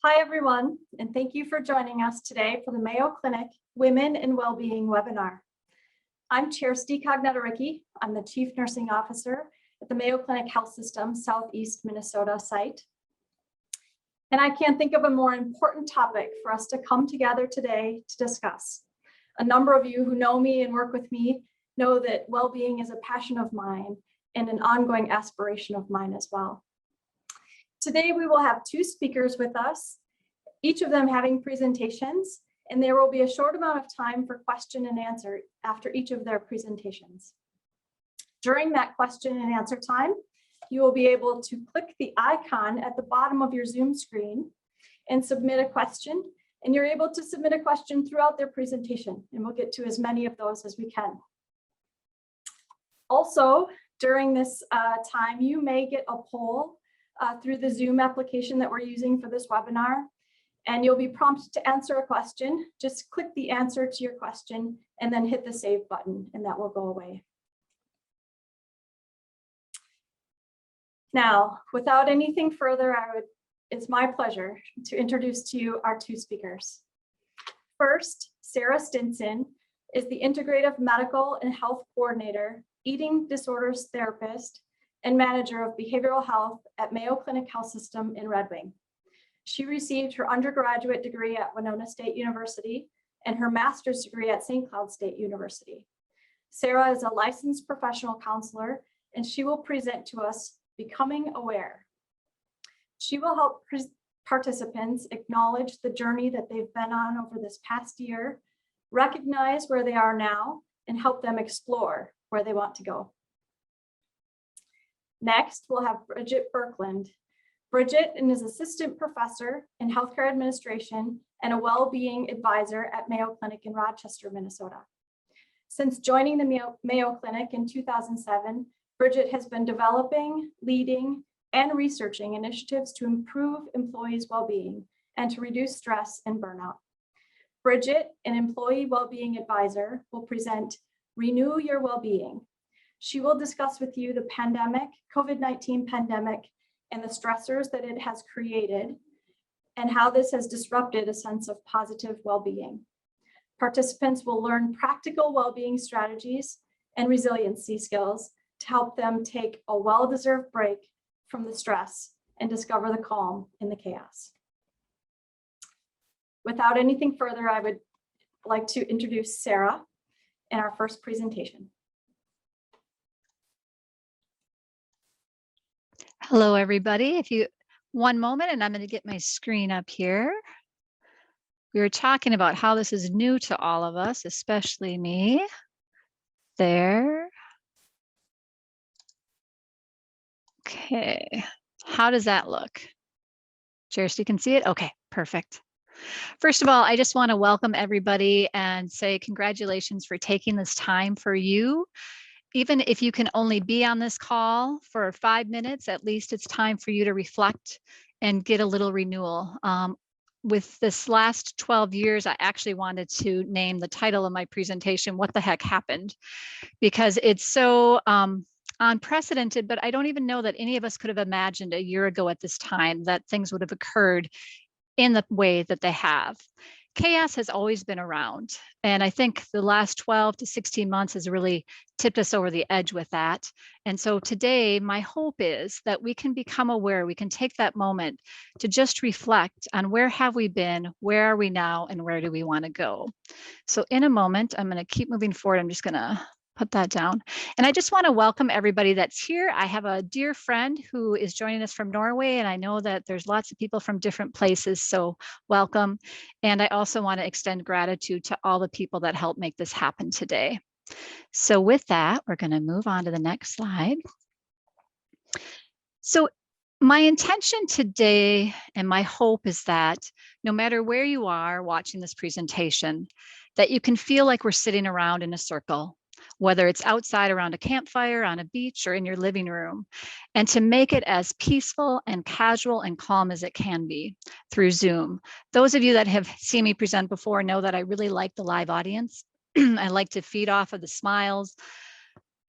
Hi, everyone, and thank you for joining us today for the Mayo Clinic Women in Wellbeing webinar. I'm Chair Cognetta-Ricky. I'm the Chief Nursing Officer at the Mayo Clinic Health System, Southeast Minnesota site. And I can't think of a more important topic for us to come together today to discuss. A number of you who know me and work with me know that well-being is a passion of mine and an ongoing aspiration of mine as well. Today, we will have two speakers with us, each of them having presentations, and there will be a short amount of time for question and answer after each of their presentations. During that question and answer time, you will be able to click the icon at the bottom of your Zoom screen and submit a question, and you're able to submit a question throughout their presentation, and we'll get to as many of those as we can. Also, during this time, you may get a poll through the Zoom application that we're using for this webinar, and you'll be prompted to answer a question. Just click the answer to your question and then hit the save button, and that will go away. Now, without anything further, it's my pleasure to introduce to you our two speakers. First, Sarah Stinson is the Integrative Medical and Health Coordinator, Eating Disorders Therapist, and Manager of Behavioral Health at Mayo Clinic Health System in Red Wing. She received her undergraduate degree at Winona State University and her master's degree at St. Cloud State University. Sarah is a licensed professional counselor, and she will present to us Becoming Aware. She will help participants acknowledge the journey that they've been on over this past year, recognize where they are now, and help them explore where they want to go. Next, we'll have Bridgette Berkland. Bridgette is Assistant Professor in Healthcare Administration and a Well-Being Advisor at Mayo Clinic in Rochester, Minnesota. Since joining the Mayo Clinic in 2007, Bridgette has been developing, leading, and researching initiatives to improve employees' well-being and to reduce stress and burnout. Bridgette, an Employee Well-Being Advisor, will present Renew Your Well-Being. She will discuss with you the pandemic, COVID-19 pandemic, and the stressors that it has created and how this has disrupted a sense of positive well-being. Participants will learn practical well-being strategies and resiliency skills to help them take a well-deserved break from the stress and discover the calm in the chaos. Without anything further, I would like to introduce Sarah in our first presentation. Hello, everybody. One moment, and I'm going to get my screen up here. We were talking about how this is new to all of us, especially me. There. Okay. How does that look? Cheers, you can see it? Okay, perfect. First of all, I just want to welcome everybody and say congratulations for taking this time for you. Even if you can only be on this call for 5 minutes, at least it's time for you to reflect and get a little renewal. With this last 12 years, I actually wanted to name the title of my presentation, What the Heck Happened? Because it's so unprecedented, but I don't even know that any of us could have imagined a year ago at this time that things would have occurred in the way that they have. Chaos has always been around, and I think the last 12 to 16 months has really tipped us over the edge with that. And so today, my hope is that we can become aware, we can take that moment to just reflect on where have we been, where are we now, and where do we want to go. So in a moment, I'm going to keep moving forward. I'm just going to put that down. And I just want to welcome everybody that's here. I have a dear friend who is joining us from Norway, and I know that there's lots of people from different places, so welcome. And I also want to extend gratitude to all the people that helped make this happen today. So with that, we're going to move on to the next slide. So my intention today and my hope is that no matter where you are watching this presentation, that you can feel like we're sitting around in a circle, whether it's outside around a campfire, on a beach, or in your living room, and to make it as peaceful and casual and calm as it can be through Zoom. Those of you that have seen me present before know that I really like the live audience. I like to feed off of the smiles,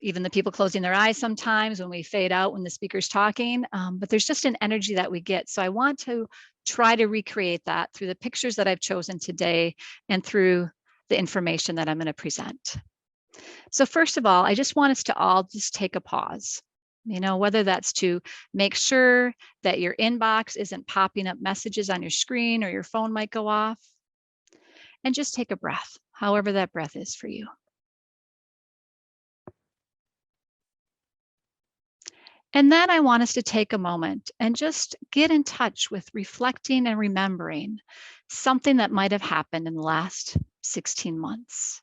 even the people closing their eyes sometimes when we fade out when the speaker's talking, but there's just an energy that we get. So I want to try to recreate that through the pictures that I've chosen today and through the information that I'm going to present. So first of all, I just want us to all just take a pause, whether that's to make sure that your inbox isn't popping up messages on your screen or your phone might go off, and just take a breath, however that breath is for you. And then I want us to take a moment and just get in touch with reflecting and remembering something that might have happened in the last 16 months.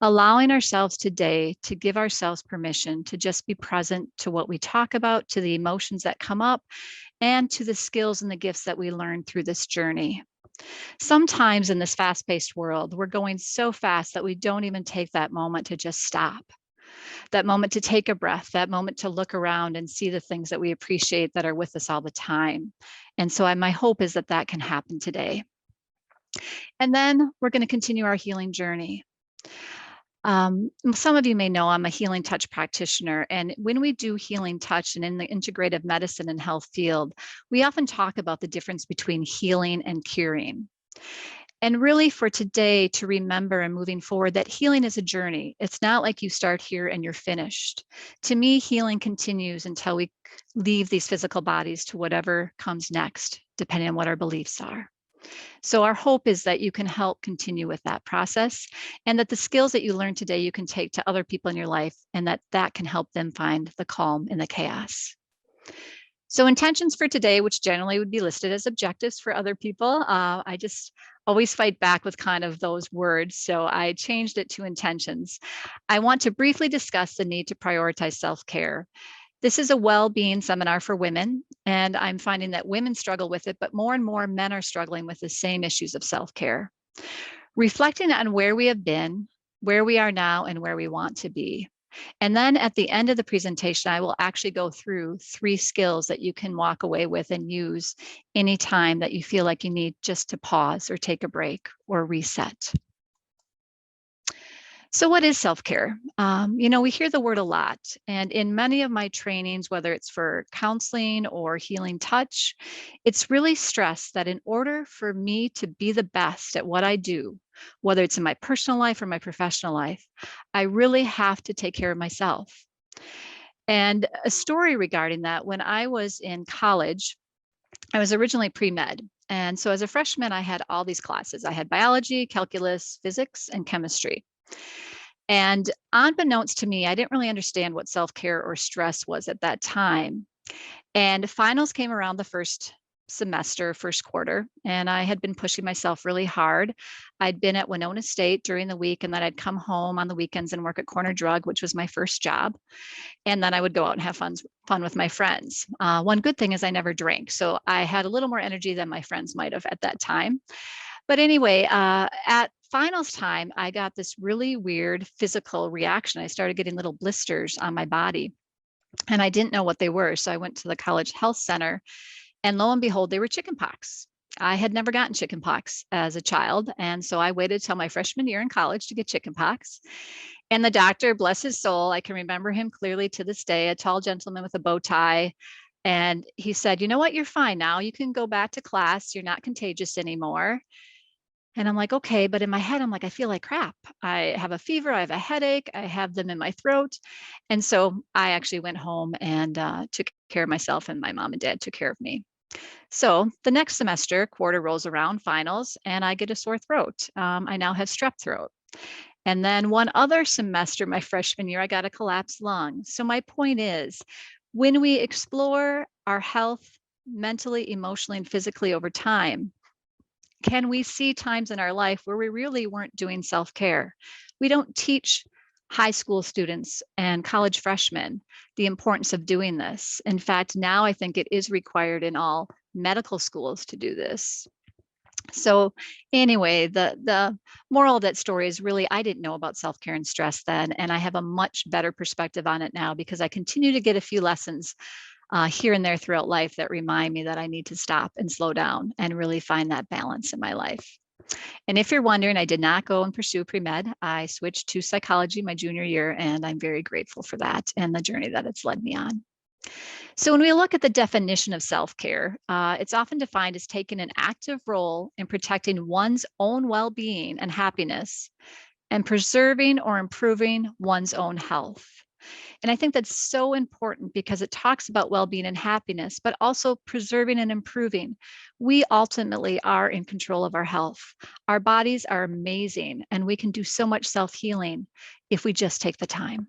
Allowing ourselves today to give ourselves permission to just be present to what we talk about, to the emotions that come up, and to the skills and the gifts that we learn through this journey. Sometimes in this fast-paced world, we're going so fast that we don't even take that moment to just stop. That moment to take a breath, that moment to look around and see the things that we appreciate that are with us all the time. And so my hope is that that can happen today. And then we're going to continue our healing journey. Some of you may know I'm a healing touch practitioner, and when we do healing touch and in the integrative medicine and health field, we often talk about the difference between healing and curing. And really for today to remember and moving forward that healing is a journey. It's not like you start here and you're finished. To me, healing continues until we leave these physical bodies to whatever comes next, depending on what our beliefs are. So our hope is that you can help continue with that process, and that the skills that you learn today you can take to other people in your life, and that can help them find the calm in the chaos. So intentions for today, which generally would be listed as objectives for other people, I just always fight back with kind of those words, so I changed it to intentions. I want to briefly discuss the need to prioritize self-care. This is a well-being seminar for women, and I'm finding that women struggle with it, but more and more men are struggling with the same issues of self-care. Reflecting on where we have been, where we are now, and where we want to be. And then at the end of the presentation, I will actually go through 3 skills that you can walk away with and use anytime that you feel like you need just to pause or take a break or reset. So what is self-care? We hear the word a lot, and in many of my trainings, whether it's for counseling or healing touch, it's really stressed that in order for me to be the best at what I do, whether it's in my personal life or my professional life, I really have to take care of myself. And a story regarding that, when I was in college, I was originally pre-med. And so as a freshman, I had all these classes. I had biology, calculus, physics, and chemistry. And unbeknownst to me, I didn't really understand what self-care or stress was at that time. And finals came around the first semester, first quarter, and I had been pushing myself really hard. I'd been at Winona State during the week, and then I'd come home on the weekends and work at Corner Drug, which was my first job. And then I would go out and have fun with my friends. One good thing is I never drank, so I had a little more energy than my friends might have at that time. But anyway, at finals time, I got this really weird physical reaction. I started getting little blisters on my body, and I didn't know what they were. So I went to the college health center, and lo and behold, they were chickenpox. I had never gotten chickenpox as a child, and so I waited till my freshman year in college to get chickenpox. And the doctor, bless his soul, I can remember him clearly to this day, a tall gentleman with a bow tie. And he said, "You know what, you're fine now. You can go back to class. You're not contagious anymore." And I'm like, okay, but in my head, I'm like, I feel like crap. I have a fever, I have a headache, I have them in my throat. And so I actually went home and took care of myself, and my mom and dad took care of me. So the next semester, quarter rolls around, finals, and I get a sore throat. I now have strep throat. And then one other semester, my freshman year, I got a collapsed lung. So my point is, when we explore our health mentally, emotionally, and physically over time, can we see times in our life where we really weren't doing self-care? We don't teach high school students and college freshmen the importance of doing this. In fact, now I think it is required in all medical schools to do this. So anyway, the moral of that story is really, I didn't know about self-care and stress then, and I have a much better perspective on it now because I continue to get a few lessons here and there throughout life that remind me that I need to stop and slow down and really find that balance in my life. And if you're wondering, I did not go and pursue pre-med. I switched to psychology my junior year, and I'm very grateful for that and the journey that it's led me on. So when we look at the definition of self-care, it's often defined as taking an active role in protecting one's own well-being and happiness and preserving or improving one's own health. And I think that's so important because it talks about well-being and happiness, but also preserving and improving. We ultimately are in control of our health. Our bodies are amazing, and we can do so much self-healing if we just take the time.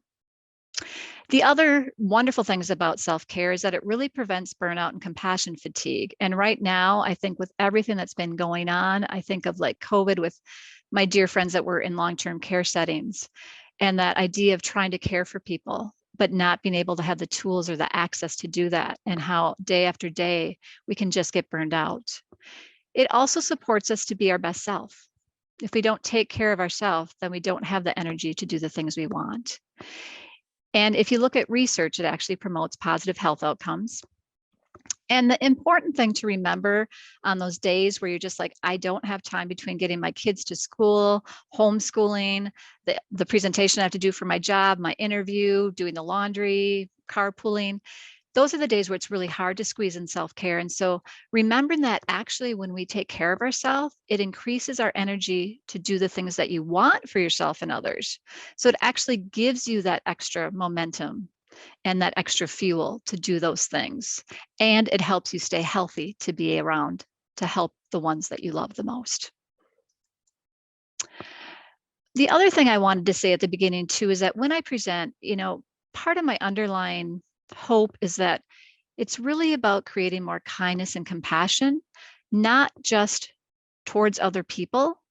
The other wonderful things about self-care is that it really prevents burnout and compassion fatigue. And right now, I think with everything that's been going on, I think of like COVID with my dear friends that were in long-term care settings, and that idea of trying to care for people, but not being able to have the tools or the access to do that, and how day after day we can just get burned out. It also supports us to be our best self. If we don't take care of ourselves, then we don't have the energy to do the things we want. And if you look at research, it actually promotes positive health outcomes. And the important thing to remember on those days where you're just like, I don't have time between getting my kids to school, homeschooling, the presentation I have to do for my job, my interview, doing the laundry, carpooling. Those are the days where it's really hard to squeeze in self-care. And so remembering that actually when we take care of ourselves, it increases our energy to do the things that you want for yourself and others. So it actually gives you that extra momentum and that extra fuel to do those things. And it helps you stay healthy to be around to help the ones that you love the most. The other thing I wanted to say at the beginning too is that when I present, part of my underlying hope is that it's really about creating more kindness and compassion, not just towards other people,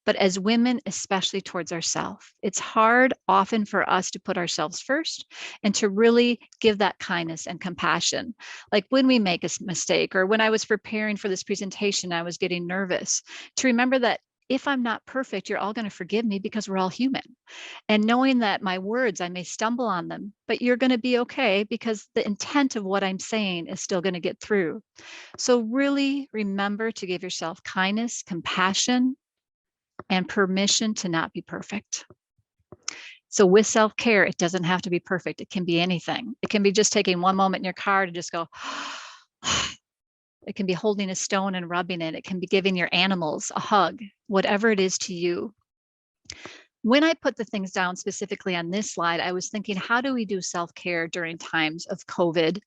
but as women, especially towards ourselves. It's hard often for us to put ourselves first and to really give that kindness and compassion. Like when we make a mistake, or when I was preparing for this presentation, I was getting nervous, to remember that if I'm not perfect, you're all going to forgive me because we're all human. And knowing that my words, I may stumble on them, but you're going to be okay because the intent of what I'm saying is still going to get through. So really remember to give yourself kindness, compassion, and permission to not be perfect. So with self-care, it doesn't have to be perfect. It can be anything. It can be just taking one moment in your car to just go, it can be holding a stone and rubbing it. It can be giving your animals a hug, whatever it is to you. When I put the things down specifically on this slide, I was thinking, how do we do self-care during times of COVID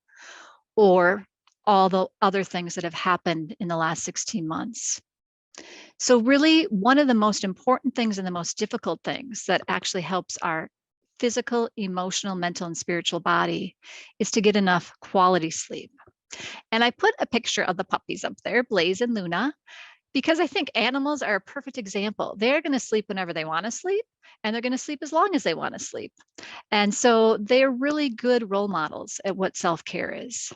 or all the other things that have happened in the last 16 months? So really, one of the most important things and the most difficult things that actually helps our physical, emotional, mental, and spiritual body is to get enough quality sleep. And I put a picture of the puppies up there, Blaze and Luna, because I think animals are a perfect example. They're going to sleep whenever they want to sleep, and they're going to sleep as long as they want to sleep. And so they're really good role models at what self-care is.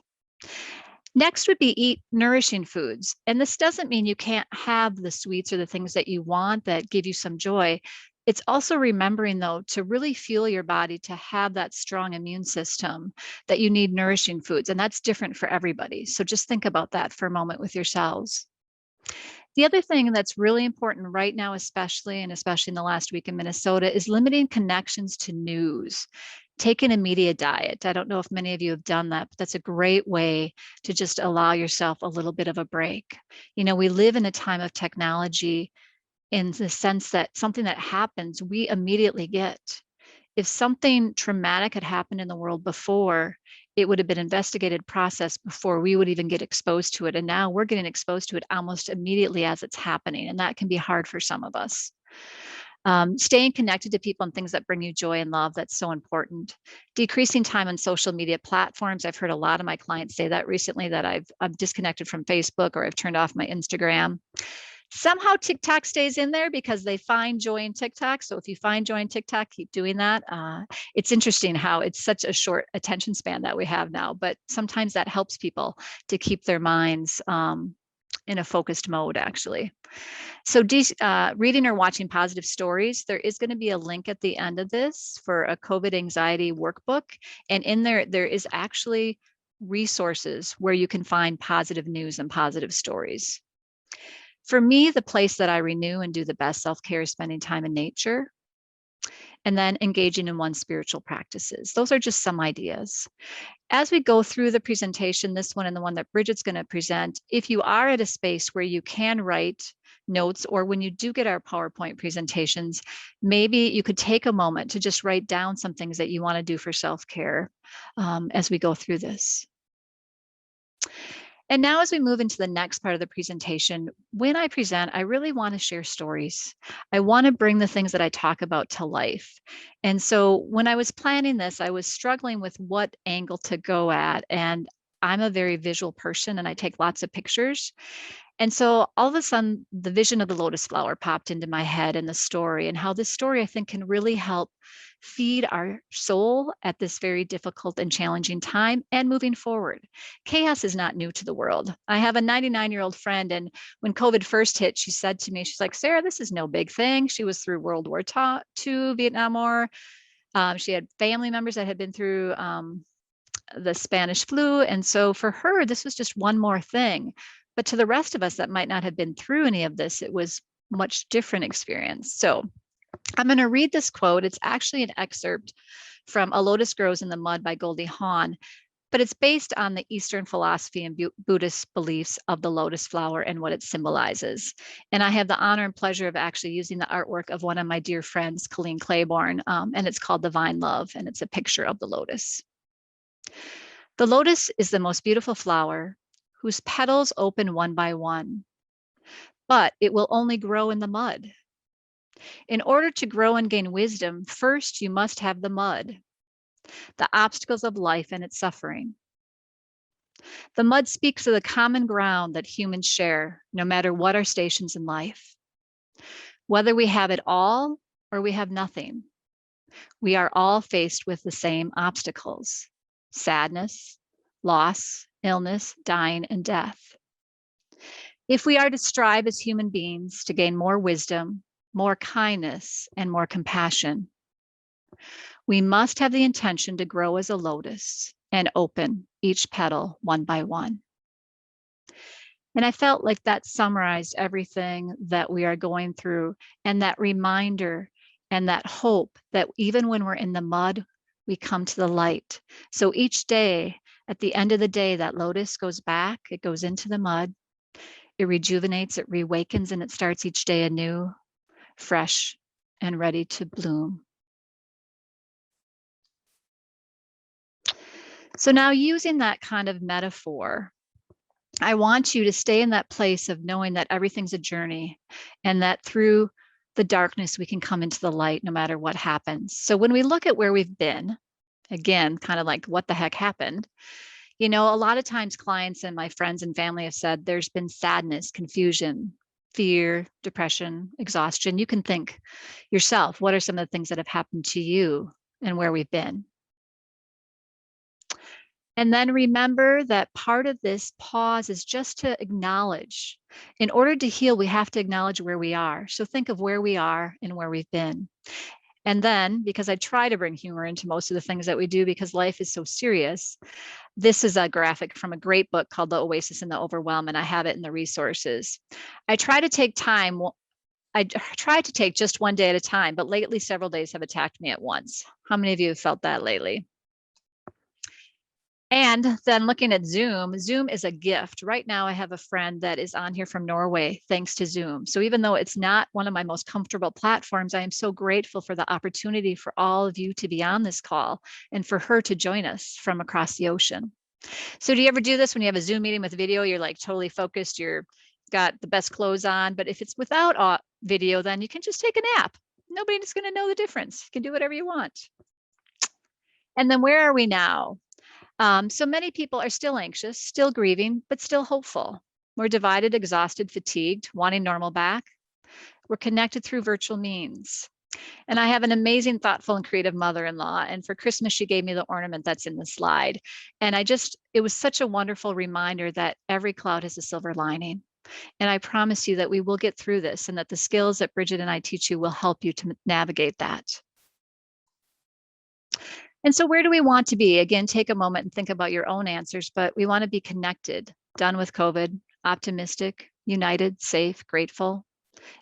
Next would be eat nourishing foods. And this doesn't mean you can't have the sweets or the things that you want that give you some joy. It's also remembering, though, to really fuel your body to have that strong immune system, that you need nourishing foods. And that's different for everybody. So just think about that for a moment with yourselves. The other thing that's really important right now, especially in the last week in Minnesota, is limiting connections to news. Take an media diet. I don't know if many of you have done that, but that's a great way to just allow yourself a little bit of a break. We live in a time of technology in the sense that something that happens, we immediately get. If something traumatic had happened in the world before, it would have been investigated, processed before we would even get exposed to it. And now we're getting exposed to it almost immediately as it's happening. And that can be hard for some of us. Staying connected to people and things that bring you joy and love, that's so important. Decreasing time on social media platforms. I've heard a lot of my clients say that recently, that I've disconnected from Facebook, or I've turned off my Instagram. Somehow TikTok stays in there because they find joy in TikTok. So if you find joy in TikTok, keep doing that. It's interesting how it's such a short attention span that we have now, but sometimes that helps people to keep their minds in a focused mode, actually. So reading or watching positive stories. There is going to be a link at the end of this for a COVID anxiety workbook. And in there is actually resources where you can find positive news and positive stories. For me, the place that I renew and do the best self-care is spending time in nature. and then engaging in one's spiritual practices. Those are just some ideas. As we go through the presentation, this one and the one that Bridget's going to present, if you are at a space where you can write notes, or when you do get our PowerPoint presentations, maybe you could take a moment to just write down some things that you want to do for self-care as we go through this. And now as we move into the next part of the presentation, when I present, I really want to share stories. I want to bring the things that I talk about to life. And so when I was planning this, I was struggling with what angle to go at. And I'm a very visual person and I take lots of pictures. And so all of a sudden, the vision of the lotus flower popped into my head and the story, and how this story I think can really help feed our soul at this very difficult and challenging time and moving forward. Chaos is not new to the world. I have a 99-year-old friend, and when COVID first hit, she said to me, she's like, Sarah, this is no big thing. She was through World War II, Vietnam War. She had family members that had been through the Spanish flu. And so for her, this was just one more thing. But to the rest of us that might not have been through any of this, it was a much different experience. So I'm going to read this quote. It's actually an excerpt from A Lotus Grows in the Mud by Goldie Hawn, but it's based on the Eastern philosophy and Buddhist beliefs of the lotus flower and what it symbolizes. And I have the honor and pleasure of actually using the artwork of one of my dear friends, Colleen Claiborne, and it's called Divine Love, and it's a picture of the lotus. The lotus is the most beautiful flower whose petals open one by one, but it will only grow in the mud. In order to grow and gain wisdom, first you must have the mud, the obstacles of life and its suffering. The mud speaks of the common ground that humans share, no matter what our stations in life. Whether we have it all or we have nothing, we are all faced with the same obstacles: sadness, loss, illness, dying, and death. If we are to strive as human beings to gain more wisdom, more kindness, and more compassion, we must have the intention to grow as a lotus and open each petal one by one. And I felt like that summarized everything that we are going through, and that reminder and that hope that even when we're in the mud, we come to the light. So each day, at the end of the day, that lotus goes back, it goes into the mud, it rejuvenates, it reawakens, and it starts each day anew, fresh and ready to bloom. So now, using that kind of metaphor, I want you to stay in that place of knowing that everything's a journey, and that through the darkness, we can come into the light no matter what happens. So when we look at where we've been, again, kind of like what the heck happened, you know, a lot of times clients and my friends and family have said there's been sadness, confusion, fear, depression, exhaustion. You can think yourself, what are some of the things that have happened to you and where we've been? And then remember that part of this pause is just to acknowledge. In order to heal, we have to acknowledge where we are. So think of where we are and where we've been. And then, because I try to bring humor into most of the things that we do because life is so serious, this is a graphic from a great book called The Oasis in the Overwhelm, and I have it in the resources. I try to take just one day at a time, but lately several days have attacked me at once. How many of you have felt that lately? And then looking at Zoom, Zoom is a gift. Right now, I have a friend that is on here from Norway, thanks to Zoom. So even though it's not one of my most comfortable platforms, I am so grateful for the opportunity for all of you to be on this call and for her to join us from across the ocean. So do you ever do this when you have a Zoom meeting with video, you're like totally focused, you're got the best clothes on, but if it's without video, then you can just take a nap. Nobody's going to know the difference. You can do whatever you want. And then where are we now? So many people are still anxious, still grieving, but still hopeful. We're divided, exhausted, fatigued, wanting normal back. We're connected through virtual means. And I have an amazing, thoughtful, and creative mother-in-law. And for Christmas, she gave me the ornament that's in the slide. And it was such a wonderful reminder that every cloud has a silver lining. And I promise you that we will get through this, and that the skills that Bridget and I teach you will help you to navigate that. And so where do we want to be? Again, take a moment and think about your own answers, but we want to be connected, done with COVID, optimistic, united, safe, grateful.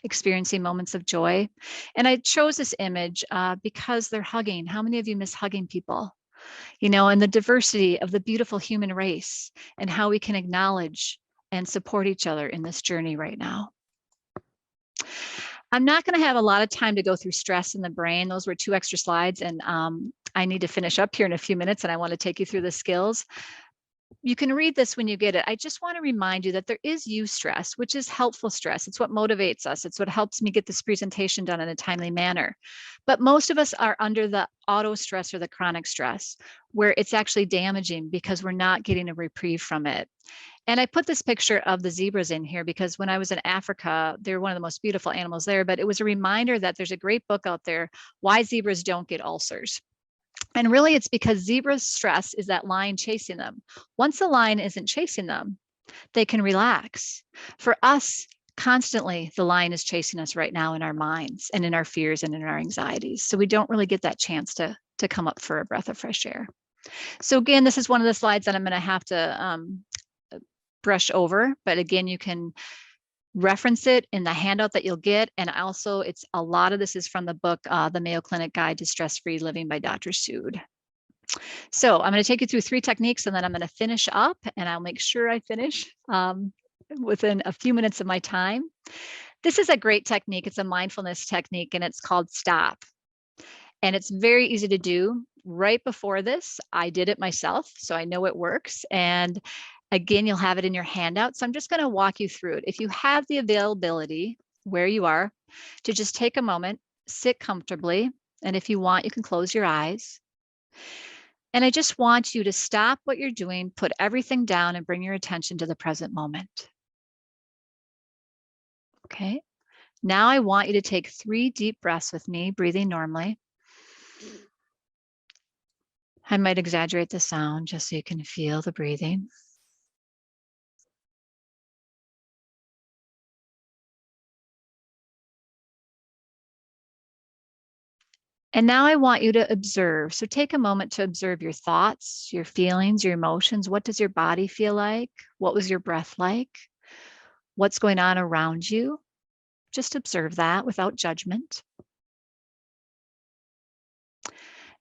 experiencing moments of joy. And I chose this image because they're hugging. How many of you miss hugging people? You know, and the diversity of the beautiful human race and how we can acknowledge and support each other in this journey right now. I'm not going to have a lot of time to go through stress in the brain. Those were 2 extra slides, and I need to finish up here in a few minutes, and I want to take you through the skills. You can read this when you get it. I just want to remind you that there is eustress, which is helpful stress. It's what motivates us. It's what helps me get this presentation done in a timely manner. But most of us are under the auto stress or the chronic stress, where it's actually damaging because we're not getting a reprieve from it. And I put this picture of the zebras in here because when I was in Africa, they're one of the most beautiful animals there, but it was a reminder that there's a great book out there, Why Zebras Don't Get Ulcers. And really it's because zebras' stress is that lion chasing them. Once the lion isn't chasing them, they can relax. For us, constantly the lion is chasing us right now in our minds and in our fears and in our anxieties. So we don't really get that chance to come up for a breath of fresh air. So again, this is one of the slides that I'm going to have to brush over, but again, you can reference it in the handout that you'll get. And also it's a lot of this is from the book, The Mayo Clinic Guide to Stress-Free Living by Dr. Sood. So I'm going to take you through 3 techniques and then I'm going to finish up, and I'll make sure I finish within a few minutes of my time. This is a great technique. It's a mindfulness technique and it's called STOP. And it's very easy to do. Right before this, I did it myself, so I know it works. And again, you'll have it in your handout. So I'm just going to walk you through it. If you have the availability where you are to just take a moment, sit comfortably. And if you want, you can close your eyes. And I just want you to stop what you're doing, put everything down and bring your attention to the present moment. Okay. Now I want you to take 3 deep breaths with me, breathing normally. I might exaggerate the sound just so you can feel the breathing. And now I want you to observe. So take a moment to observe your thoughts, your feelings, your emotions. What does your body feel like? What was your breath like? What's going on around you? Just observe that without judgment.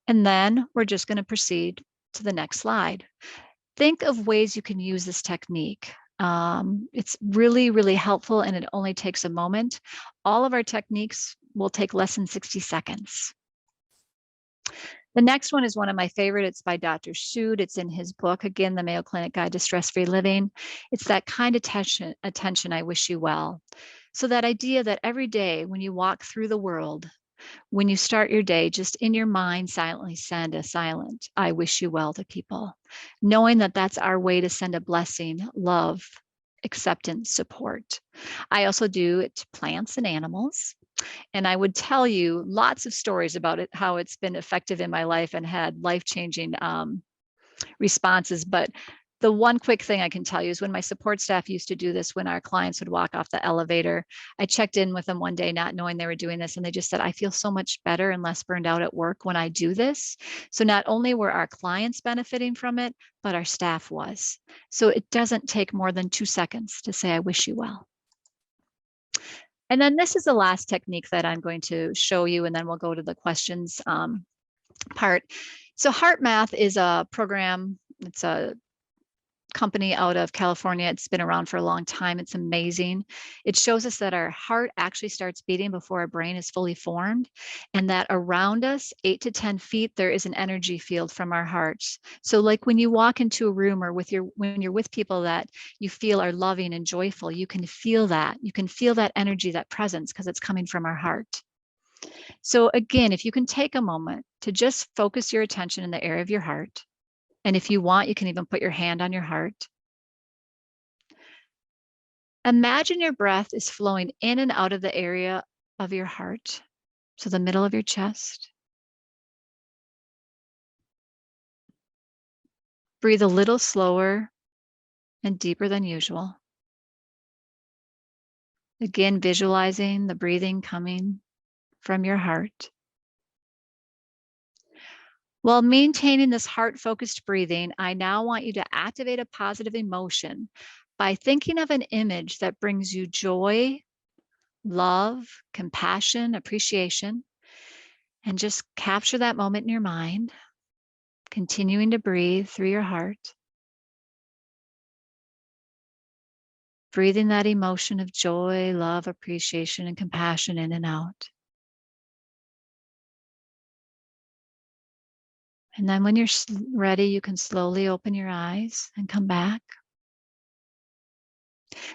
And then we're just going to proceed to the next slide. Think of ways you can use this technique. It's really, really helpful and it only takes a moment. All of our techniques will take less than 60 seconds. The next one is one of my favorite. It's by Dr. Sood. It's in his book, again, The Mayo Clinic Guide to Stress-Free Living. It's that kind of attention, I wish you well. So that idea that every day when you walk through the world, when you start your day, just in your mind, silently send a silent, I wish you well to people, knowing that that's our way to send a blessing, love, acceptance, support. I also do it to plants and animals. And I would tell you lots of stories about it, how it's been effective in my life and had life-changing responses. But the one quick thing I can tell you is when my support staff used to do this, when our clients would walk off the elevator, I checked in with them one day, not knowing they were doing this. And they just said, I feel so much better and less burned out at work when I do this. So not only were our clients benefiting from it, but our staff was. So it doesn't take more than 2 seconds to say, I wish you well. And then this is the last technique that I'm going to show you, and then we'll go to the questions part. So HeartMath is a program. It's a company out of California. It's been around for a long time. It's amazing. It shows us that our heart actually starts beating before our brain is fully formed, and that around us, 8 to 10 feet, there is an energy field from our hearts. So like when you walk into a room or when you're with people that you feel are loving and joyful, you can feel that. You can feel that energy, that presence, because it's coming from our heart. So again, if you can take a moment to just focus your attention in the area of your heart, and if you want, you can even put your hand on your heart. Imagine your breath is flowing in and out of the area of your heart, so the middle of your chest. Breathe a little slower and deeper than usual. Again, visualizing the breathing coming from your heart. While maintaining this heart-focused breathing, I now want you to activate a positive emotion by thinking of an image that brings you joy, love, compassion, appreciation, and just capture that moment in your mind, continuing to breathe through your heart. Breathing that emotion of joy, love, appreciation, and compassion in and out. And then when you're ready, you can slowly open your eyes and come back.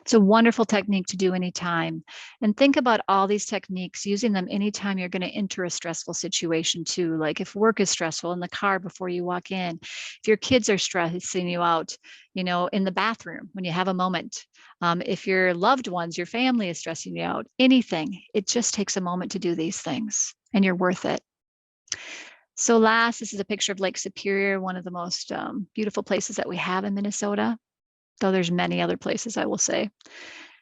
It's a wonderful technique to do anytime. And think about all these techniques, using them anytime you're going to enter a stressful situation too. Like if work is stressful, in the car before you walk in, if your kids are stressing you out, in the bathroom when you have a moment, if your loved ones, your family is stressing you out, anything, it just takes a moment to do these things and you're worth it. So last, this is a picture of Lake Superior, one of the most beautiful places that we have in Minnesota, though there's many other places, I will say.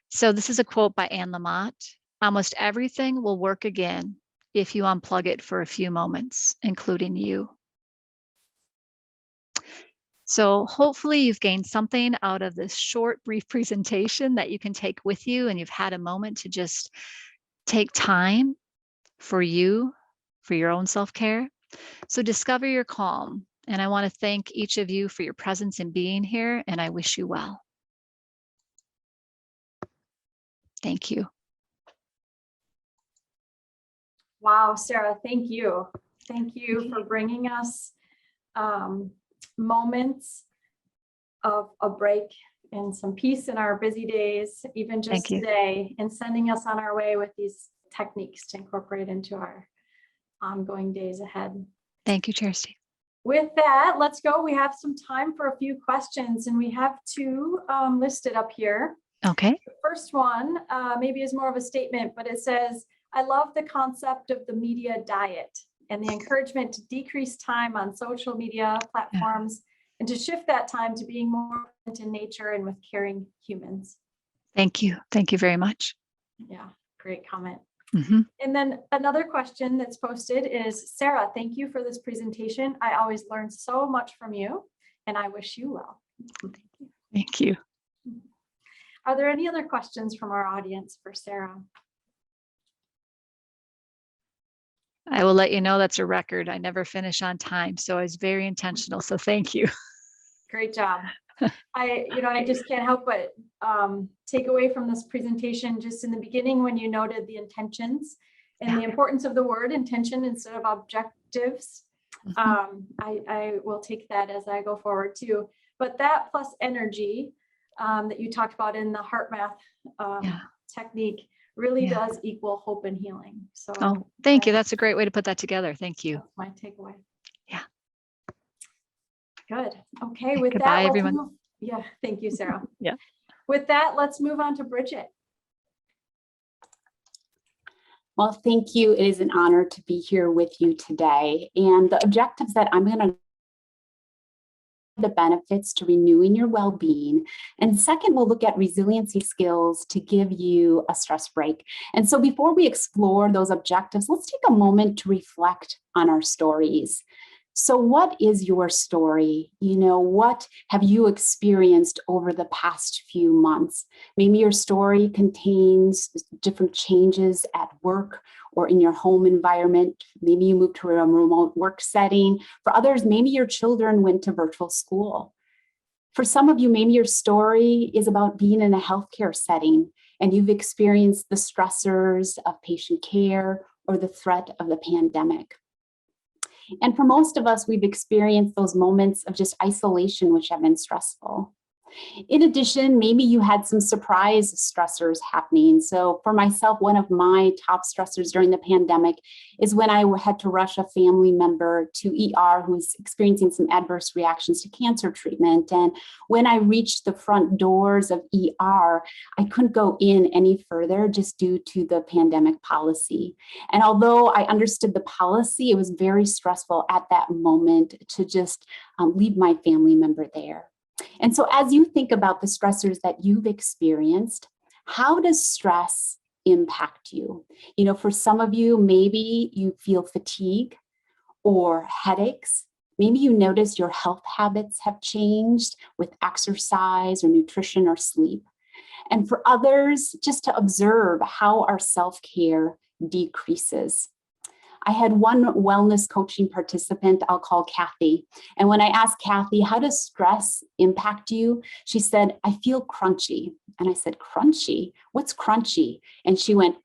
So this is a quote by Anne Lamott. Almost everything will work again if you unplug it for a few moments, including you. So hopefully you've gained something out of this short, brief presentation that you can take with you, and you've had a moment to just take time for you, for your own self-care. So discover your calm. And I want to thank each of you for your presence in being here, and I wish you well. Thank you. Wow, Sarah, thank you. Thank you for bringing us moments of a break and some peace in our busy days, even just today, and sending us on our way with these techniques to incorporate into our ongoing days ahead. Thank you, Kirsty. With that, let's go. We have some time for a few questions, and we have two listed up here. Okay. The first one maybe is more of a statement, but it says, I love the concept of the media diet and the encouragement to decrease time on social media platforms and to shift that time to being more in nature and with caring humans. Thank you. Thank you very much. Yeah, great comment. Mm-hmm. And then another question that's posted is, Sarah, thank you for this presentation. I always learn so much from you, and I wish you well. Thank you. Thank you. Are there any other questions from our audience for Sarah? I will let you know that's a record. I never finish on time, so I was very intentional. So thank you. Great job. I just can't help but take away from this presentation, just in the beginning when you noted the intentions and the importance of the word intention instead of objectives. I will take that as I go forward too. But that plus energy that you talked about in the heart math technique really does equal hope and healing. So thank you. That's a great way to put that together. Thank you. That's my takeaway. Yeah. Good. Okay. With Goodbye, that, everyone. Yeah. Thank you, Sarah. Yeah. With that, let's move on to Bridget. Well, thank you. It is an honor to be here with you today. And the objectives that I'm going to the benefits to renewing your well-being. And second, we'll look at resiliency skills to give you a stress break. And so before we explore those objectives, let's take a moment to reflect on our stories. So what is your story? What have you experienced over the past few months? Maybe your story contains different changes at work or in your home environment. Maybe you moved to a remote work setting. For others, maybe your children went to virtual school. For some of you, maybe your story is about being in a healthcare setting and you've experienced the stressors of patient care or the threat of the pandemic. And for most of us, we've experienced those moments of just isolation, which have been stressful. In addition, maybe you had some surprise stressors happening. So for myself, one of my top stressors during the pandemic is when I had to rush a family member to ER who's experiencing some adverse reactions to cancer treatment. And when I reached the front doors of ER, I couldn't go in any further just due to the pandemic policy. And although I understood the policy, it was very stressful at that moment to just leave my family member there. And so as you think about the stressors that you've experienced, how does stress impact you? For some of you, maybe you feel fatigue or headaches. Maybe you notice your health habits have changed with exercise or nutrition or sleep. And for others, just to observe how our self-care decreases. I had one wellness coaching participant I'll call Kathy. And when I asked Kathy, how does stress impact you? She said, I feel crunchy. And I said, crunchy? What's crunchy? And she went,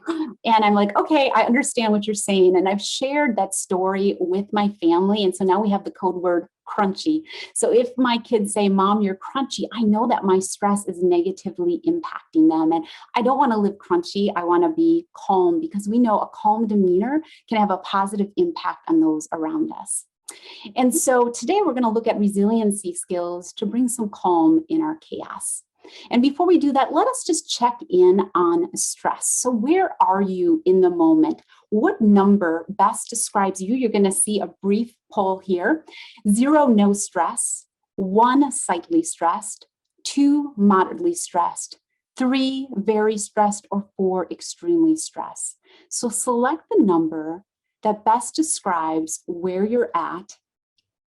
and I'm like, okay, I understand what you're saying. And I've shared that story with my family. And so now we have the code word crunchy. So if my kids say, Mom, you're crunchy, I know that my stress is negatively impacting them. And I don't want to live crunchy. I want to be calm, because we know a calm demeanor can have a positive impact on those around us. And so today we're going to look at resiliency skills to bring some calm in our chaos. And before we do that, let us just check in on stress. So where are you in the moment? What number best describes you? You're going to see a brief poll here. 0, no stress. 1, slightly stressed. 2, moderately stressed. 3, very stressed. Or 4, extremely stressed. So select the number that best describes where you're at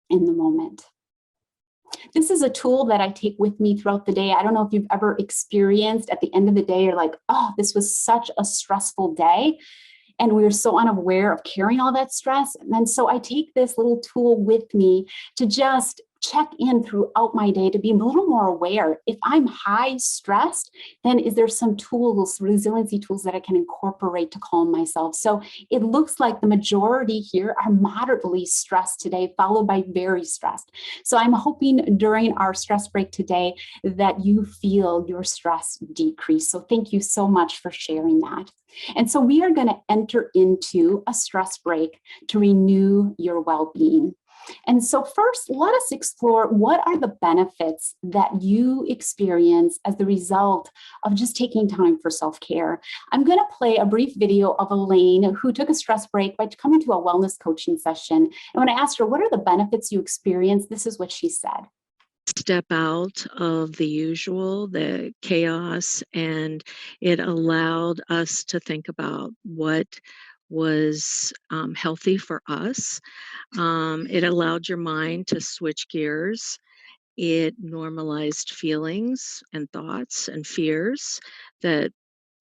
in the moment. This is a tool that I take with me throughout the day. I don't know if you've ever experienced at the end of the day, you're like, oh, this was such a stressful day. And we were so unaware of carrying all that stress. And so I take this little tool with me to just check in throughout my day to be a little more aware. If I'm high stressed, then is there some tools, resiliency tools that I can incorporate to calm myself? So it looks like the majority here are moderately stressed today, followed by very stressed. So I'm hoping during our stress break today that you feel your stress decrease. So thank you so much for sharing that. And so we are going to enter into a stress break to renew your well-being. And so first, let us explore what are the benefits that you experience as the result of just taking time for self-care. I'm going to play a brief video of Elaine, who took a stress break by coming to a wellness coaching session. And when I asked her, what are the benefits you experience? This is what she said. Step out of the usual, the chaos, and it allowed us to think about what was healthy for us. It allowed your mind to switch gears. It normalized feelings and thoughts and fears that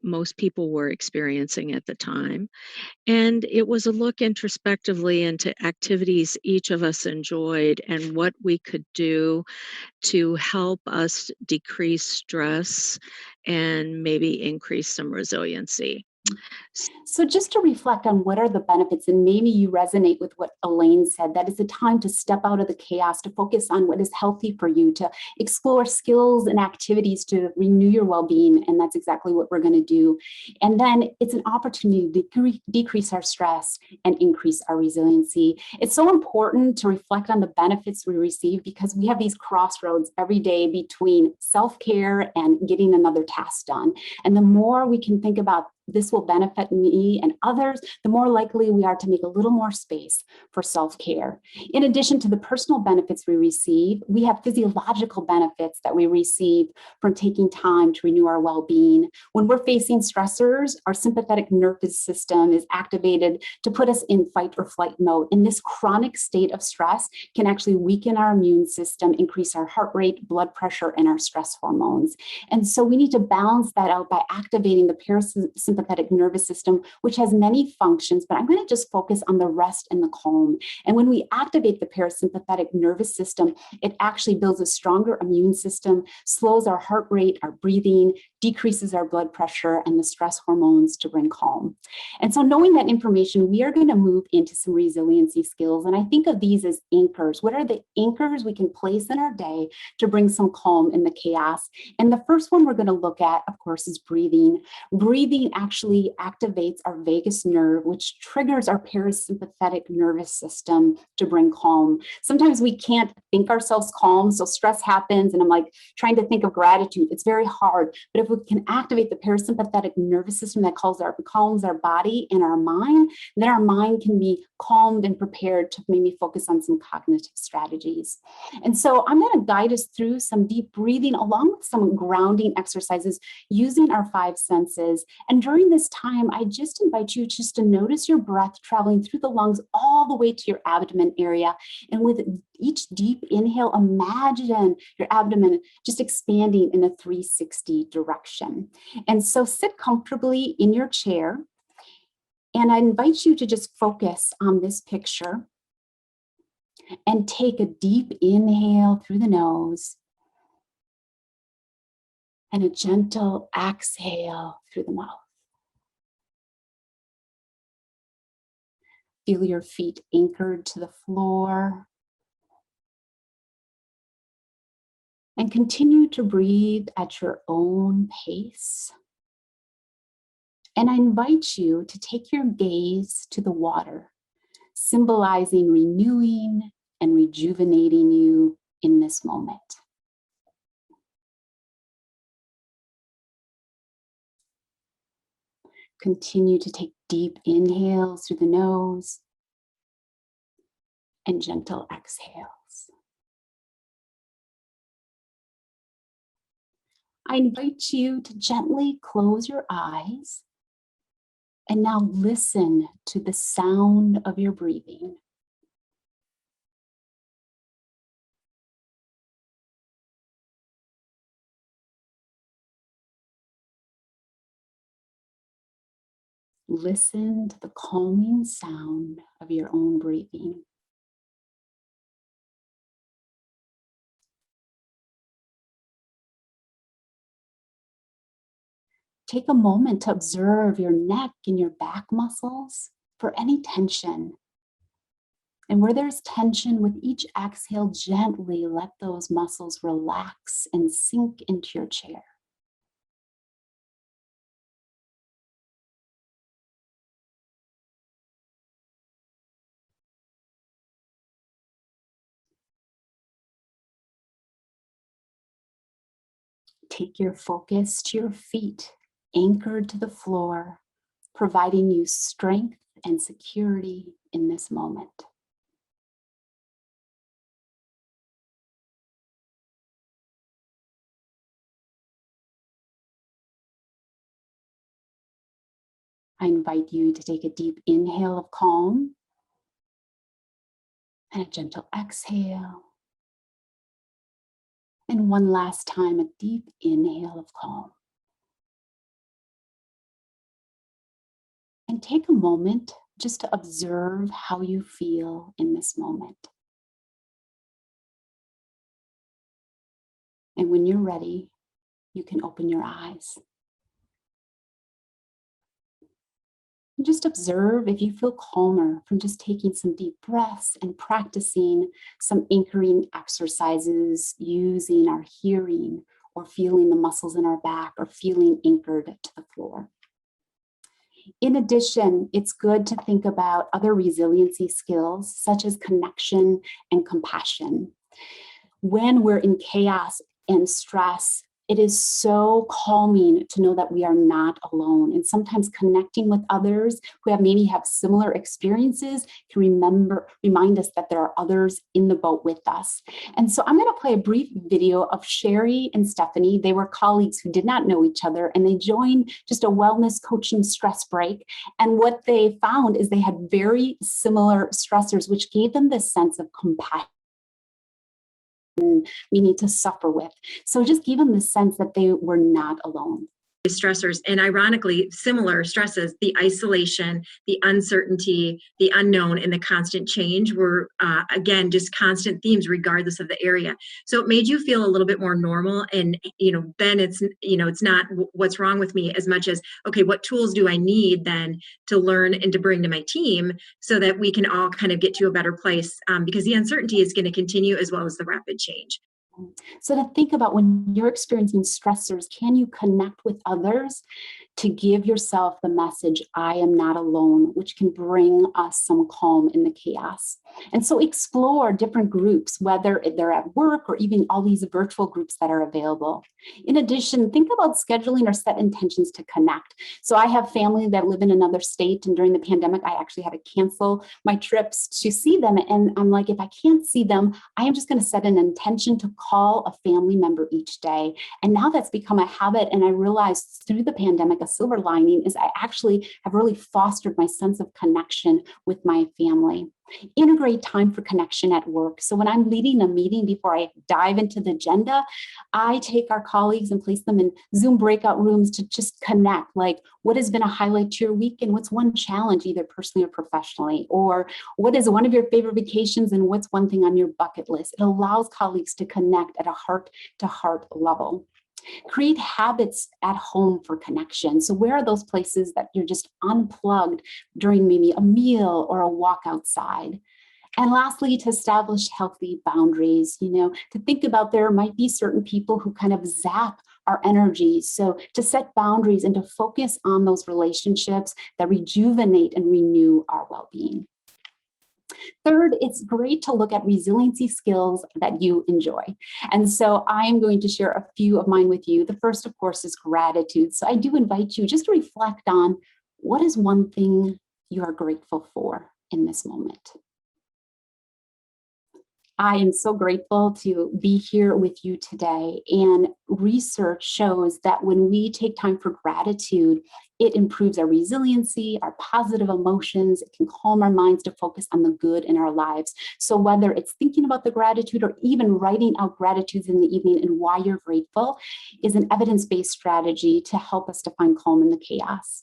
most people were experiencing at the time. And it was a look introspectively into activities each of us enjoyed and what we could do to help us decrease stress and maybe increase some resiliency. So just to reflect on what are the benefits, and maybe you resonate with what Elaine said, that it's a time to step out of the chaos, to focus on what is healthy for you, to explore skills and activities to renew your well-being. And that's exactly what we're going to do. And then it's an opportunity to decrease our stress and increase our resiliency. It's so important to reflect on the benefits we receive, because we have these crossroads every day between self-care and getting another task done. And the more we can think about this will benefit me and others, the more likely we are to make a little more space for self-care. In addition to the personal benefits we receive, we have physiological benefits that we receive from taking time to renew our well-being. When we're facing stressors, our sympathetic nervous system is activated to put us in fight or flight mode. And this chronic state of stress can actually weaken our immune system, increase our heart rate, blood pressure, and our stress hormones. And so we need to balance that out by activating the parasympathetic nervous system, which has many functions, but I'm going to just focus on the rest and the calm. And when we activate the parasympathetic nervous system, it actually builds a stronger immune system, slows our heart rate, our breathing, decreases our blood pressure and the stress hormones to bring calm. And so knowing that information, we are going to move into some resiliency skills. And I think of these as anchors. What are the anchors we can place in our day to bring some calm in the chaos? And the first one we're going to look at, of course, is breathing. Breathing actually activates our vagus nerve, which triggers our parasympathetic nervous system to bring calm. Sometimes we can't think ourselves calm, so stress happens and I'm like trying to think of gratitude. It's very hard, but if we can activate the parasympathetic nervous system that calms our body and our mind, then our mind can be calmed and prepared to maybe focus on some cognitive strategies. And so I'm going to guide us through some deep breathing along with some grounding exercises using our 5 senses. And during this time, I just invite you just to notice your breath traveling through the lungs all the way to your abdomen area. And with each deep inhale, imagine your abdomen just expanding in a 360 direction. And so sit comfortably in your chair. And I invite you to just focus on this picture and take a deep inhale through the nose and a gentle exhale through the mouth. Feel your feet anchored to the floor. And continue to breathe at your own pace. And I invite you to take your gaze to the water, symbolizing renewing and rejuvenating you in this moment. Continue to take deep inhales through the nose and gentle exhales. I invite you to gently close your eyes and now listen to the sound of your breathing. Listen to the calming sound of your own breathing. Take a moment to observe your neck and your back muscles for any tension. And where there's tension, with each exhale, gently let those muscles relax and sink into your chair. Take your focus to your feet, anchored to the floor, providing you strength and security in this moment. I invite you to take a deep inhale of calm and a gentle exhale. And one last time, a deep inhale of calm. And take a moment just to observe how you feel in this moment. And when you're ready, you can open your eyes. And just observe if you feel calmer from just taking some deep breaths and practicing some anchoring exercises using our hearing or feeling the muscles in our back or feeling anchored to the floor. In addition, it's good to think about other resiliency skills such as connection and compassion. When we're in chaos and stress, it is so calming to know that we are not alone. And sometimes connecting with others who maybe have similar experiences can remind us that there are others in the boat with us. And so I'm going to play a brief video of Sherry and Stephanie. They were colleagues who did not know each other, and they joined just a wellness coaching stress break. And what they found is they had very similar stressors, which gave them this sense of compassion we need to suffer with. So just give them the sense that they were not alone. Stressors, and ironically, similar stresses, the isolation, the uncertainty, the unknown, and the constant change were, again, just constant themes regardless of the area. So it made you feel a little bit more normal. And, then it's not what's wrong with me as much as, okay, what tools do I need then to learn and to bring to my team so that we can all kind of get to a better place, because the uncertainty is going to continue as well as the rapid change. So to think about when you're experiencing stressors, can you connect with others to give yourself the message, I am not alone, which can bring us some calm in the chaos. And so explore different groups, whether they're at work or even all these virtual groups that are available. In addition, think about scheduling or set intentions to connect. So I have family that live in another state, and during the pandemic, I actually had to cancel my trips to see them. And I'm like, if I can't see them, I am just going to set an intention to call a family member each day. And now that's become a habit. And I realized through the pandemic, a silver lining is I actually have really fostered my sense of connection with my family. Integrate time for connection at work. So when I'm leading a meeting, before I dive into the agenda, I take our colleagues and place them in Zoom breakout rooms to just connect, like what has been a highlight to your week and what's one challenge, either personally or professionally, or what is one of your favorite vacations and what's one thing on your bucket list. It allows colleagues to connect at a heart-to-heart level. Create habits at home for connection. So where are those places that you're just unplugged during maybe a meal or a walk outside? And lastly, to establish healthy boundaries, to think about there might be certain people who kind of zap our energy. So to set boundaries and to focus on those relationships that rejuvenate and renew our well-being. Third, it's great to look at resiliency skills that you enjoy. And so I'm going to share a few of mine with you. The first, of course, is gratitude. So I do invite you just to reflect on what is one thing you are grateful for in this moment. I am so grateful to be here with you today. And research shows that when we take time for gratitude, it improves our resiliency, our positive emotions. It can calm our minds to focus on the good in our lives. So whether it's thinking about the gratitude or even writing out gratitudes in the evening and why you're grateful is an evidence-based strategy to help us to find calm in the chaos.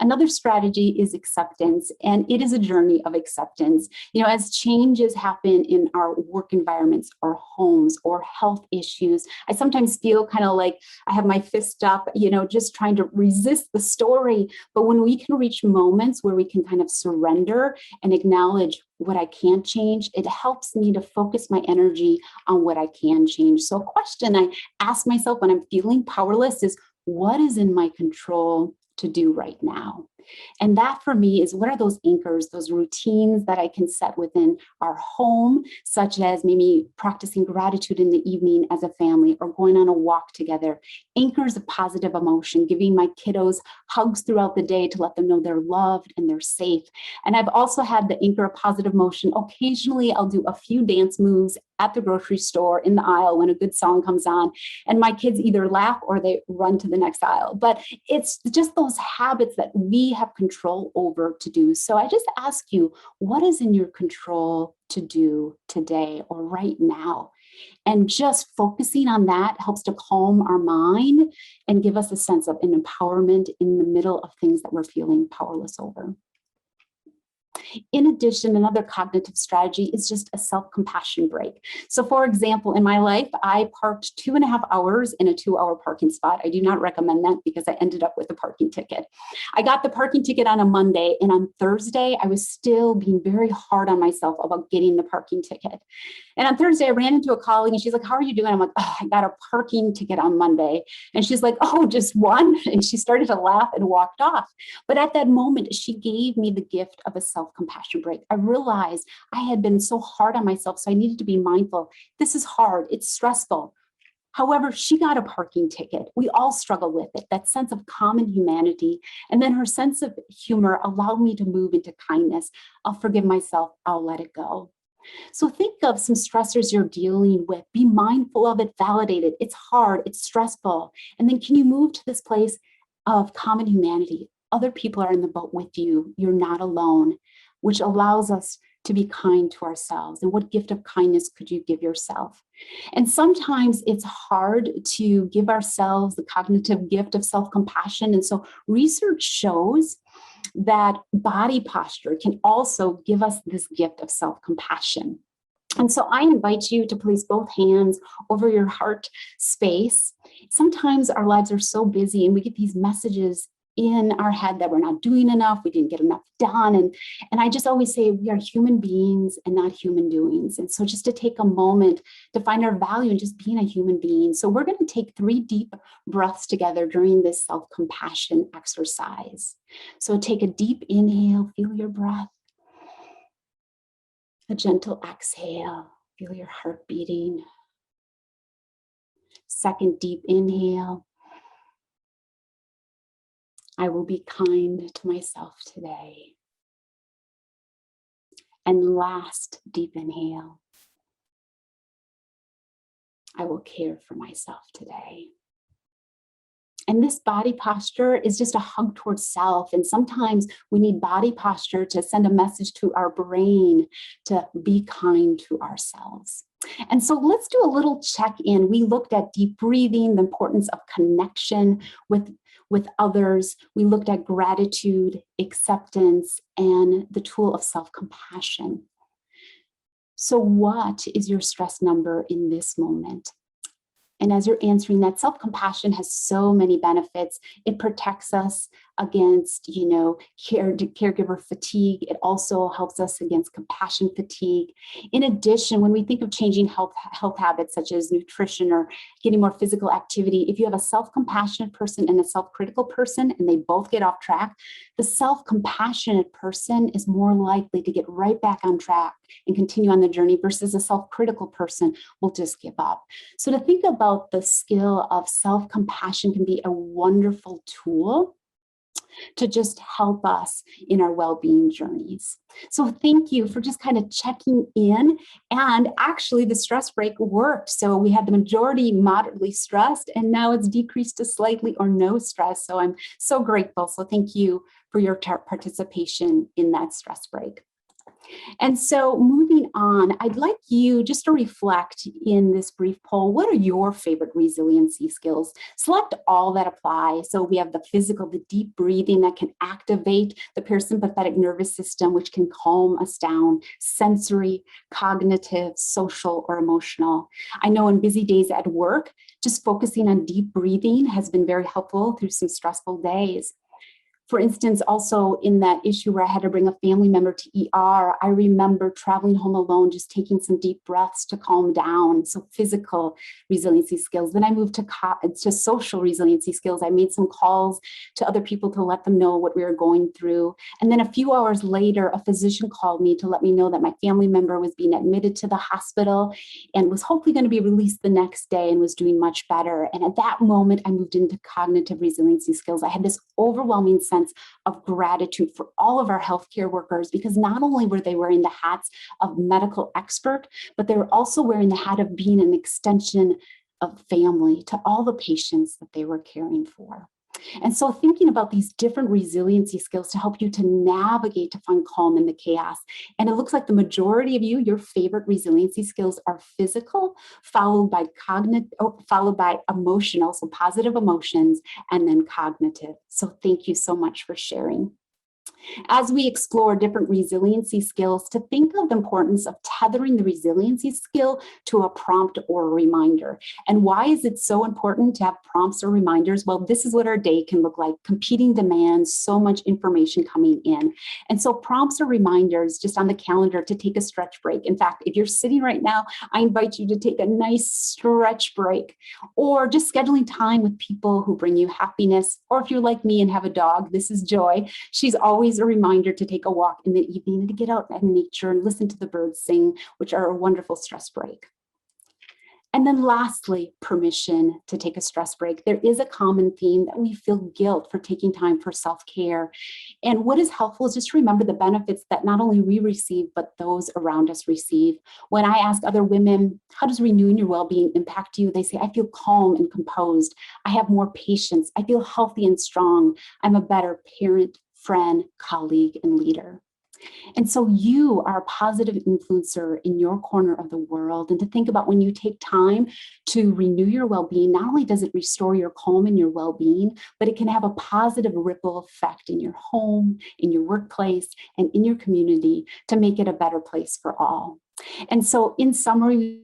Another strategy is acceptance, and it is a journey of acceptance. As changes happen in our work environments or homes or health issues, I sometimes feel kind of like I have my fist up, just trying to resist the story. But when we can reach moments where we can kind of surrender and acknowledge what I can't change, it helps me to focus my energy on what I can change. So a question I ask myself when I'm feeling powerless is, what is in my control to do right now? And that for me is, what are those anchors, those routines that I can set within our home, such as maybe practicing gratitude in the evening as a family or going on a walk together. Anchors of positive emotion, giving my kiddos hugs throughout the day to let them know they're loved and they're safe. And I've also had the anchor of positive emotion. Occasionally I'll do a few dance moves at the grocery store in the aisle when a good song comes on, and my kids either laugh or they run to the next aisle. But it's just those habits that we have control over to do. So I just ask you, what is in your control to do today or right now? And just focusing on that helps to calm our mind and give us a sense of an empowerment in the middle of things that we're feeling powerless over. In addition, another cognitive strategy is just a self-compassion break. So for example, in my life, I parked 2.5 hours in a 2-hour parking spot. I do not recommend that because I ended up with a parking ticket. I got the parking ticket on a Monday, and on Thursday, I was still being very hard on myself about getting the parking ticket. And on Thursday, I ran into a colleague and she's like, how are you doing? I'm like, oh, I got a parking ticket on Monday. And she's like, oh, just one? And she started to laugh and walked off. But at that moment, she gave me the gift of a self-compassion break. I realized I had been so hard on myself, so I needed to be mindful. This is hard. It's stressful. However, she got a parking ticket. We all struggle with it, that sense of common humanity. And then her sense of humor allowed me to move into kindness. I'll forgive myself. I'll let it go. So think of some stressors you're dealing with. Be mindful of it, validate it. It's hard, it's stressful. And then can you move to this place of common humanity? Other people are in the boat with you. You're not alone, which allows us to be kind to ourselves. And what gift of kindness could you give yourself? And sometimes it's hard to give ourselves the cognitive gift of self-compassion. And so research shows that body posture can also give us this gift of self-compassion. And so I invite you to place both hands over your heart space. Sometimes our lives are so busy and we get these messages in our head that we're not doing enough, we didn't get enough done. And I just always say we are human beings and not human doings. And so just to take a moment to find our value in just being a human being. So we're going to take 3 deep breaths together during this self-compassion exercise. So take a deep inhale, feel your breath. A gentle exhale, feel your heart beating. Second deep inhale. I will be kind to myself today. And last deep inhale. I will care for myself today. And this body posture is just a hug towards self. And sometimes we need body posture to send a message to our brain to be kind to ourselves. And so let's do a little check-in. We looked at deep breathing, the importance of connection with others. We looked at gratitude, acceptance, and the tool of self-compassion. So what is your stress number in this moment? And as you're answering that, self-compassion has so many benefits. It protects us against, caregiver fatigue. It also helps us against compassion fatigue. In addition, when we think of changing health habits such as nutrition or getting more physical activity, if you have a self-compassionate person and a self-critical person and they both get off track, the self-compassionate person is more likely to get right back on track and continue on the journey versus a self-critical person will just give up. So to think about the skill of self-compassion can be a wonderful tool to just help us in our well-being journeys. So thank you for just kind of checking in. And actually the stress break worked. So we had the majority moderately stressed and now it's decreased to slightly or no stress. So I'm so grateful. So thank you for your participation in that stress break. And so moving on, I'd like you just to reflect in this brief poll, what are your favorite resiliency skills? Select all that apply. So we have the physical, the deep breathing that can activate the parasympathetic nervous system, which can calm us down, sensory, cognitive, social, or emotional. I know in busy days at work, just focusing on deep breathing has been very helpful through some stressful days. For instance, also in that issue where I had to bring a family member to ER, I remember traveling home alone, just taking some deep breaths to calm down. So physical resiliency skills. Then I moved to social resiliency skills. I made some calls to other people to let them know what we were going through. And then a few hours later, a physician called me to let me know that my family member was being admitted to the hospital and was hopefully going to be released the next day and was doing much better. And at that moment, I moved into cognitive resiliency skills. I had this overwhelming sense of gratitude for all of our healthcare workers, because not only were they wearing the hats of medical expert, but they were also wearing the hat of being an extension of family to all the patients that they were caring for. And so thinking about these different resiliency skills to help you to navigate, to find calm in the chaos. And it looks like the majority of you, your favorite resiliency skills are physical, followed by emotional, so positive emotions, and then cognitive. So thank you so much for sharing. As we explore different resiliency skills, to think of the importance of tethering the resiliency skill to a prompt or a reminder. And why is it so important to have prompts or reminders? Well, this is what our day can look like: competing demands, so much information coming in. And so prompts or reminders just on the calendar to take a stretch break. In fact, if you're sitting right now, I invite you to take a nice stretch break, or just scheduling time with people who bring you happiness. Or if you're like me and have a dog, this is Joy. She's always a reminder to take a walk in the evening and to get out in nature and listen to the birds sing, which are a wonderful stress break. And then lastly, permission to take a stress break. There is a common theme that we feel guilt for taking time for self-care. And what is helpful is just remember the benefits that not only we receive, but those around us receive. When I ask other women, how does renewing your well-being impact you? They say, I feel calm and composed. I have more patience. I feel healthy and strong. I'm a better parent, friend, colleague, and leader. And so you are a positive influencer in your corner of the world. And to think about when you take time to renew your well-being, not only does it restore your calm and your well-being, but it can have a positive ripple effect in your home, in your workplace, and in your community to make it a better place for all. And so in summary,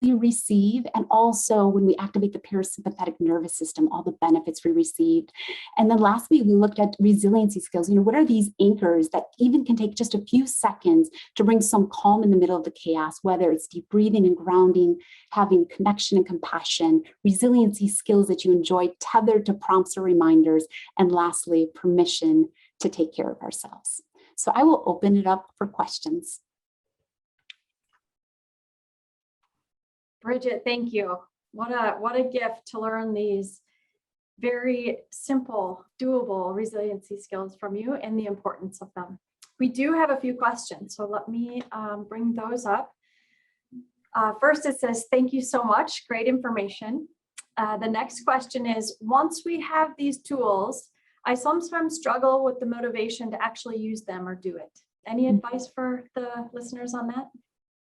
receive, and also when we activate the parasympathetic nervous system, all the benefits we received. And then lastly, we looked at resiliency skills. What are these anchors that even can take just a few seconds to bring some calm in the middle of the chaos, whether it's deep breathing and grounding, having connection and compassion, resiliency skills that you enjoy tethered to prompts or reminders, and lastly, permission to take care of ourselves. So I will open it up for questions. Bridget, thank you. What a gift to learn these very simple, doable resiliency skills from you and the importance of them. We do have a few questions, so let me bring those up. First, it says, thank you so much. Great information. The next question is, once we have these tools, I sometimes struggle with the motivation to actually use them or do it. Any advice for the listeners on that?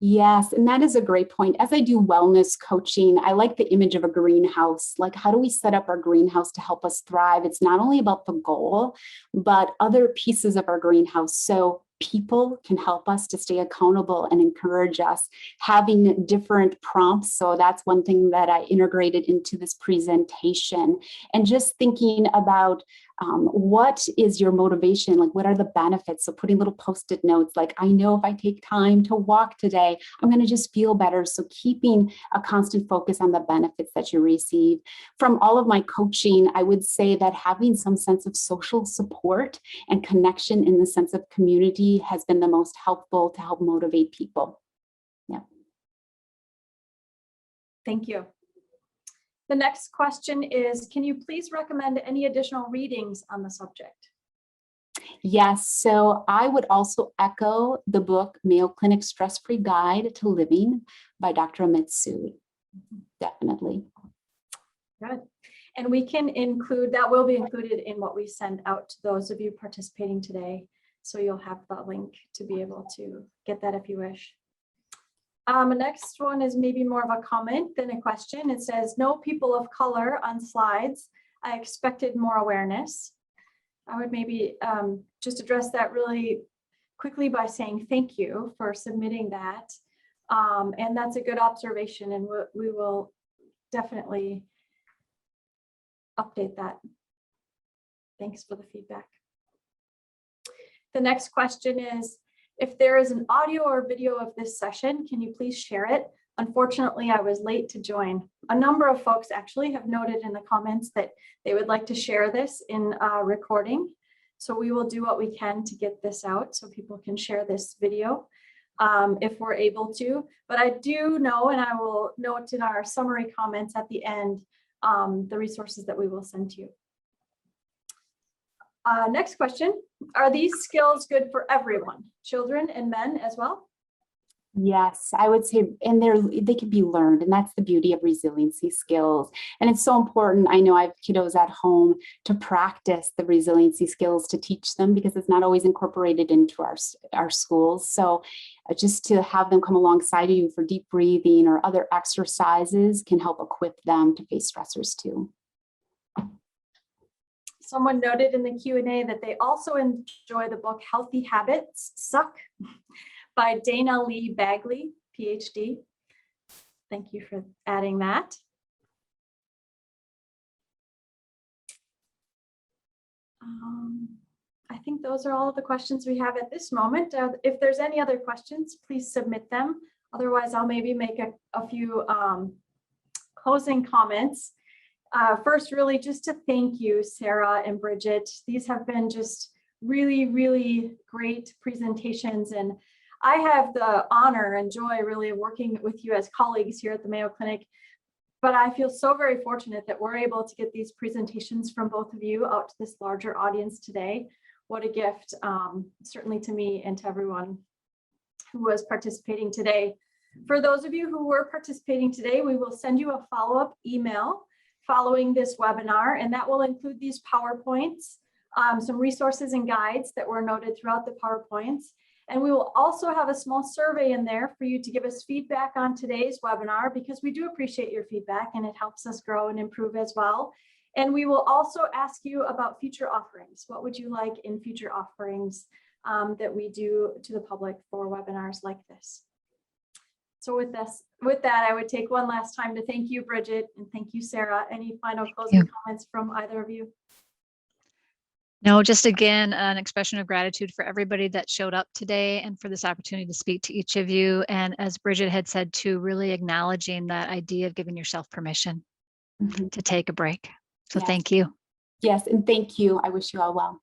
Yes, and that is a great point. As I do wellness coaching, I like the image of a greenhouse. Like, how do we set up our greenhouse to help us thrive? It's not only about the goal, but other pieces of our greenhouse. So people can help us to stay accountable and encourage us, having different prompts. So that's one thing that I integrated into this presentation. And just thinking about what is your motivation? Like, what are the benefits? So putting little Post-it notes, like, I know if I take time to walk today, I'm going to just feel better. So keeping a constant focus on the benefits that you receive. From all of my coaching, I would say that having some sense of social support and connection in the sense of community has been the most helpful to help motivate people. Yeah. Thank you. The next question is, can you please recommend any additional readings on the subject? Yes, so I would also echo the book Mayo Clinic Stress-Free Guide to Living by Dr. Amit Sood. Definitely. Good. And we can include, that will be included in what we send out to those of you participating today. So you'll have the link to be able to get that if you wish. The next one is maybe more of a comment than a question. It says, no people of color on slides. I expected more awareness. I would maybe just address that really quickly by saying thank you for submitting that. And that's a good observation, and we will definitely update that. Thanks for the feedback. The next question is, if there is an audio or video of this session, can you please share it? Unfortunately, I was late to join. A number of folks actually have noted in the comments that they would like to share this in a recording. So we will do what we can to get this out so people can share this video if we're able to. But I do know, and I will note in our summary comments at the end, the resources that we will send to you. Next question, are these skills good for everyone, children and men as well? Yes, I would say, and they can be learned, and that's the beauty of resiliency skills. And it's so important. I know I have kiddos at home to practice the resiliency skills, to teach them, because it's not always incorporated into our schools. So just to have them come alongside of you for deep breathing or other exercises can help equip them to face stressors too. Someone noted in the Q&A that they also enjoy the book Healthy Habits Suck by Dana Lee Bagley, PhD. Thank you for adding that. I think those are all of the questions we have at this moment. If there's any other questions, please submit them. Otherwise, I'll maybe make a few closing comments. First, really just to thank you, Sarah and Bridget. These have been just really, really great presentations. And I have the honor and joy really of working with you as colleagues here at the Mayo Clinic. But I feel so very fortunate that we're able to get these presentations from both of you out to this larger audience today. What a gift, certainly to me and to everyone who was participating today. For those of you who were participating today, we will send you a follow-up email following this webinar, and that will include these PowerPoints, some resources and guides that were noted throughout the PowerPoints. And we will also have a small survey in there for you to give us feedback on today's webinar, because we do appreciate your feedback and it helps us grow and improve as well. And we will also ask you about future offerings. What would you like in future offerings that we do to the public for webinars like this? So with that, I would take one last time to thank you, Bridget, and thank you, Sarah. Any final you. closing comments from either of you? No, just again, an expression of gratitude for everybody that showed up today and for this opportunity to speak to each of you. And as Bridget had said too, really acknowledging that idea of giving yourself permission to take a break. So Yes. thank you. Yes, and thank you. I wish you all well.